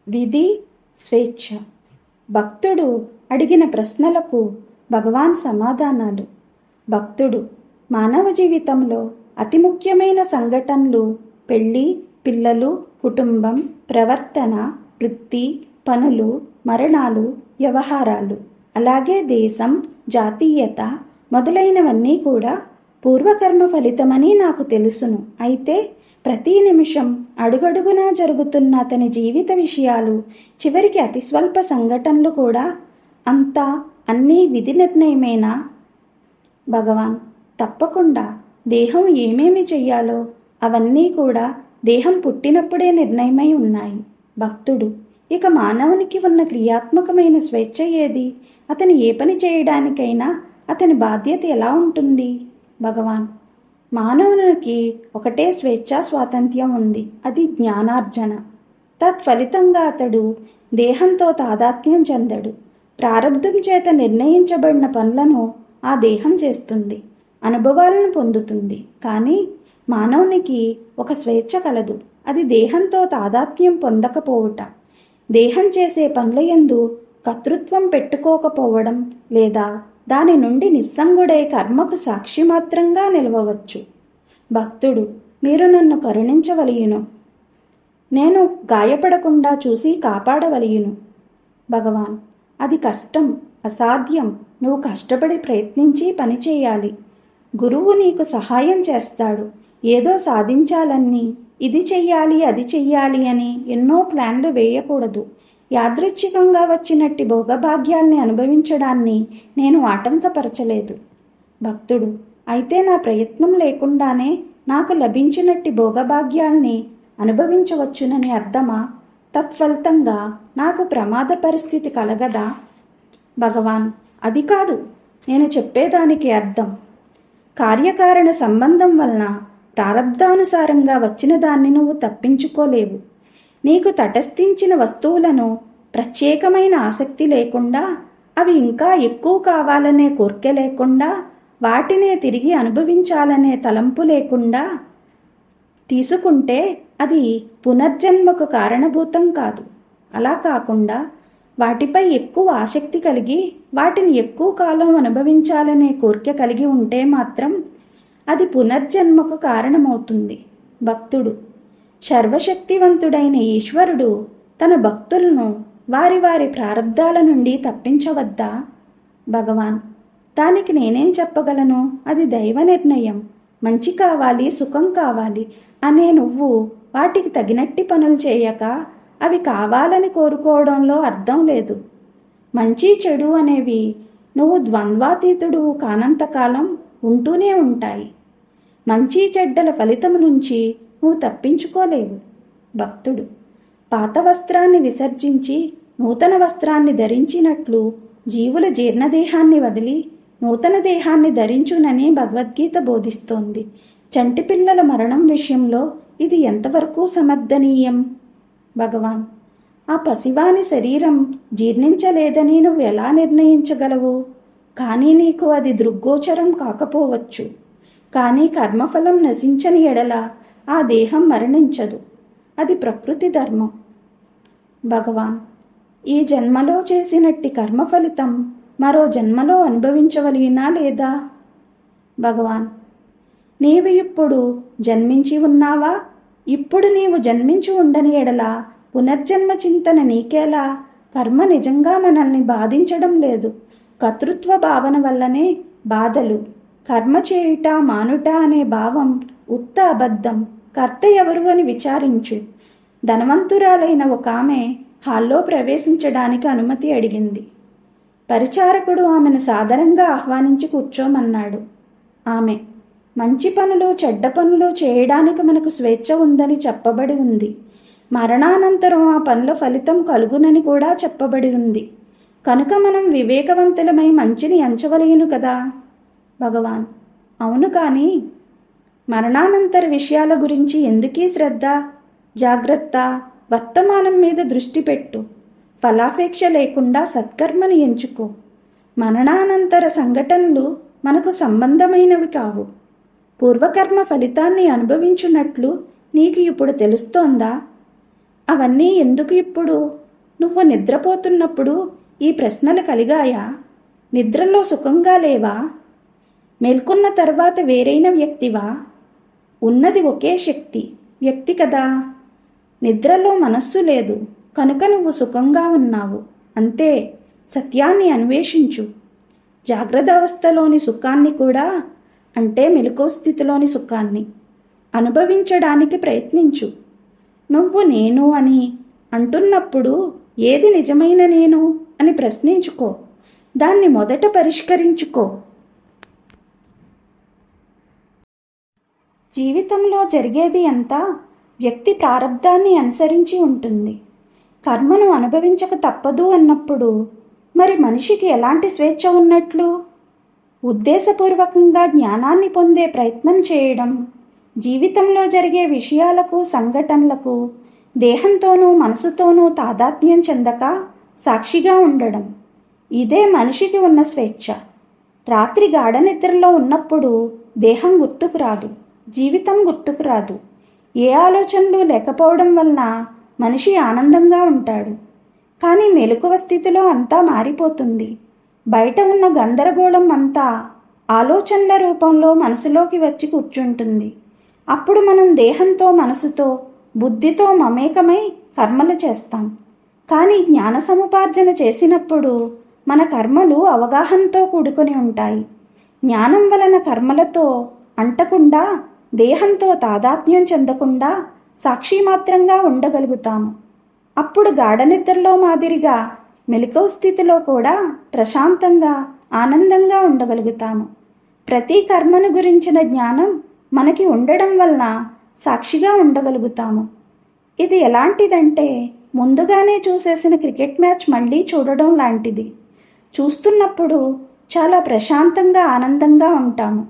విధి, స్వేచ్ఛ. భక్తుడు అడిగిన ప్రశ్నలకు భగవాన్ సమాధానాలు. భక్తుడు: మానవ జీవితంలో అతి ముఖ్యమైన సంఘటనలు పెళ్ళి, పిల్లలు, కుటుంబం, ప్రవర్తన, వృత్తి, పనులు, మరణాలు, వ్యవహారాలు, అలాగే దేశం, జాతీయత మొదలైనవన్నీ కూడా పూర్వకర్మ ఫలితమని నాకు తెలుసును. అయితే ప్రతి నిమిషం అడుగడుగునా జరుగుతున్న అతని జీవిత విషయాలు, చివరికి అతి స్వల్ప సంఘటనలు కూడా అంతా అన్నీ విధి నిర్ణయమేనా? భగవాన్: తప్పకుండా. దేహం ఏమేమి చెయ్యాలో అవన్నీ కూడా దేహం పుట్టినప్పుడే నిర్ణయమై ఉన్నాయి. భక్తుడు: ఇక మానవునికి ఉన్న క్రియాత్మకమైన స్వేచ్ఛ ఏది? అతను ఏ పని చేయడానికైనా అతని బాధ్యత ఎలా ఉంటుంది? భగవాన్: మానవునికి ఒకటే స్వేచ్ఛా స్వాతంత్ర్యం ఉంది, అది జ్ఞానార్జన. తత్ఫలితంగా అతడు దేహంతో తాదాత్మ్యం చెందడు. ప్రారబ్ధం చేత నిర్ణయించబడిన పనులను ఆ దేహం చేస్తుంది, అనుభవాలను పొందుతుంది. కానీ మానవునికి ఒక స్వేచ్ఛ కలదు, అది దేహంతో తాదాత్మ్యం పొందకపోవుట. దేహం చేసే పనుల యందు కర్తృత్వం పెట్టుకోకపోవడం, లేదా దాని నుండి నిస్సంగుడై కర్మకు సాక్షి మాత్రంగా నిలవవచ్చు. భక్తుడు: మీరు నన్ను కరుణించవలయును, నేను గాయపడకుండా చూసి కాపాడవలయును. భగవాన్: అది కష్టం, అసాధ్యం. నువ్వు కష్టపడి ప్రయత్నించి పని చేయాలి. గురువు నీకు సహాయం చేస్తాడు. ఏదో సాధించాలని, ఇది చెయ్యాలి అది చెయ్యాలి అని ఎన్నో ప్లాన్లు వేయకూడదు. యాదృచ్ఛికంగా వచ్చినట్టి భోగభాగ్యాల్ని అనుభవించడాన్ని నేను ఆటంకపరచలేదు. భక్తుడు: అయితే నా ప్రయత్నం లేకుండానే నాకు లభించినట్టి భోగభాగ్యాల్ని అనుభవించవచ్చునని అర్థమా? తత్ఫలితంగా నాకు ప్రమాద పరిస్థితి కలగదా? భగవాన్: అది కాదు నేను చెప్పేదానికి అర్థం. కార్యకారణ సంబంధం వలన ప్రారబ్ధానుసారంగా వచ్చిన దాన్ని నువ్వు తప్పించుకోలేవు. నీకు తటస్థించిన వస్తువులను ప్రత్యేకమైన ఆసక్తి లేకుండా, అవి ఇంకా ఎక్కువ కావాలనే కోరిక లేకుండా, వాటినే తిరిగి అనుభవించాలనే తలంపు లేకుండా తీసుకుంటే అది పునర్జన్మకు కారణభూతం కాదు. అలా కాకుండా వాటిపై ఎక్కువ ఆసక్తి కలిగి వాటిని ఎక్కువ కాలం అనుభవించాలనే కోరిక కలిగి ఉంటే మాత్రం అది పునర్జన్మకు కారణమవుతుంది. భక్తుడు: సర్వశక్తివంతుడైన ఈశ్వరుడు తన భక్తులను వారి వారి ప్రారబ్ధాల నుండి తప్పించవద్దా? భగవాన్: దానికి నేనేం చెప్పగలను? అది దైవ నిర్ణయం. మంచి కావాలి, సుఖం కావాలి అనే నువ్వు వాటికి తగినట్టి పనులు చేయక అవి కావాలని కోరుకోవడంలో అర్థం లేదు. మంచి చెడు అనేవి నువ్వు ద్వంద్వాతీతుడు కానంతకాలం ఉంటూనే ఉంటాయి. మంచి చెడ్డల ఫలితం నుంచి నువ్వు తప్పించుకోలేవు. భక్తుడు: పాత వస్త్రాన్ని విసర్జించి నూతన వస్త్రాన్ని ధరించినట్లు జీవుల జీర్ణదేహాన్ని వదిలి నూతన దేహాన్ని ధరించునని భగవద్గీత బోధిస్తోంది. చంటి పిల్లల మరణం విషయంలో ఇది ఎంతవరకు సమర్థనీయం? భగవాన్: ఆ పసివాని శరీరం జీర్ణించలేదని నువ్వు ఎలా నిర్ణయించగలవు? కానీ నీకు అది దృగ్గోచరం కాకపోవచ్చు. కానీ కర్మఫలం నశించని ఎడల ఆ దేహం మరణించదు. అది ప్రకృతి ధర్మం. భగవాన్: ఈ జన్మలో చేసినట్టి కర్మ ఫలితం మరో జన్మలో అనుభవించవలెనా లేదా? భగవాన్: నీవు ఇప్పుడు జన్మించి ఉన్నావా? ఇప్పుడు నీవు జన్మించి ఉండని ఎడల పునర్జన్మ చింతన నీకేలా? కర్మ నిజంగా మనల్ని బాధించడం లేదు. కర్తృత్వ భావన వల్లనే బాధలు. కర్మ చేయుట మానుట అనే భావం ఉత్త అబద్ధం. కర్త ఎవరు అని విచారించు. ధనవంతురాలైన ఒక ఆమె హాల్లో ప్రవేశించడానికి అనుమతి అడిగింది. పరిచారకుడు ఆమెను సాదరంగా ఆహ్వానించి కూర్చోమన్నాడు. ఆమె: మంచి పనులు చెడ్డ పనులు చేయడానికి మనకు స్వేచ్ఛ ఉందని చెప్పబడి ఉంది. మరణానంతరం ఆ పనుల ఫలితం కలుగునని కూడా చెప్పబడి ఉంది. కనుక మనం వివేకవంతులమై మంచిని ఎంచవలేను కదా? భగవాన్: అవును, కానీ మరణానంతర విషయాల గురించి ఎందుకీ శ్రద్ధ, జాగ్రత్త? వర్తమానం మీద దృష్టి పెట్టు. ఫలాపేక్ష లేకుండా సత్కర్మను ఎంచుకో. మరణానంతర సంఘటనలు మనకు సంబంధమైనవి కావు. పూర్వకర్మ ఫలితాన్ని అనుభవించున్నట్లు నీకు ఇప్పుడు తెలుస్తోందా? అవన్నీ ఎందుకు ఇప్పుడు? నువ్వు నిద్రపోతున్నప్పుడు ఈ ప్రశ్నలు కలిగాయా? నిద్రలో సుఖంగా లేవా? మేల్కొన్న తర్వాత వేరైన వ్యక్తివా? ఉన్నది ఒకే శక్తి, వ్యక్తి కదా. నిద్రలో మనస్సు లేదు కనుక నువ్వు సుఖంగా ఉన్నావు, అంతే. సత్యాన్ని అన్వేషించు. జాగ్రత్త అవస్థలోని సుఖాన్ని కూడా, అంటే మెలకువ స్థితిలోని సుఖాన్ని అనుభవించడానికి ప్రయత్నించు. నువ్వు నేను అని అంటున్నప్పుడు ఏది నిజమైన నేను అని ప్రశ్నించుకో. దాన్ని మొదట పరిష్కరించుకో. జీవితంలో జరిగేది అంతా వ్యక్తి ప్రారబ్ధాన్ని అనుసరించి ఉంటుంది. కర్మను అనుభవించక తప్పదు అన్నప్పుడు మరి మనిషికి ఎలాంటి స్వేచ్ఛ ఉన్నట్లు? ఉద్దేశపూర్వకంగా జ్ఞానాన్ని పొందే ప్రయత్నం చేయడం, జీవితంలో జరిగే విషయాలకు సంఘటనలకు దేహంతోనూ మనసుతోనూ తాదాత్మ్యం చెందక సాక్షిగా ఉండడం, ఇదే మనిషికి ఉన్న స్వేచ్ఛ. రాత్రి గాఢ నిద్రలో ఉన్నప్పుడు దేహం గుర్తుకు రాదు, జీవితం గుర్తుకు రాదు. ఏ ఆలోచనలు లేకపోవడం వలన మనిషి ఆనందంగా ఉంటాడు. కానీ మెలకువ స్థితిలో అంతా మారిపోతుంది. బయట ఉన్న గందరగోళం అంతా ఆలోచనల రూపంలో మనసులోకి వచ్చి కూర్చుంటుంది. అప్పుడు మనం దేహంతో మనసుతో బుద్ధితో మమేకమై కర్మలు చేస్తాం. కానీ జ్ఞాన సముపార్జన చేసినప్పుడు మన కర్మలు అవగాహనతో కూడుకొని ఉంటాయి. జ్ఞానం వలన కర్మలతో అంటకుండా, దేహంతో తాదాత్మ్యం చెందకుండా సాక్షిమాత్రంగా ఉండగలుగుతాము. అప్పుడు గాఢ నిద్రలో మాదిరిగా మెలకువ స్థితిలో కూడా ప్రశాంతంగా ఆనందంగా ఉండగలుగుతాము. ప్రతి కర్మను గురించిన జ్ఞానం మనకి ఉండడం వలన సాక్షిగా ఉండగలుగుతాము. ఇది ఎలాంటిదంటే ముందుగానే చూసేసిన క్రికెట్ మ్యాచ్ మళ్ళీ చూడడం లాంటిది. చూస్తున్నప్పుడు చాలా ప్రశాంతంగా ఆనందంగా ఉంటాము.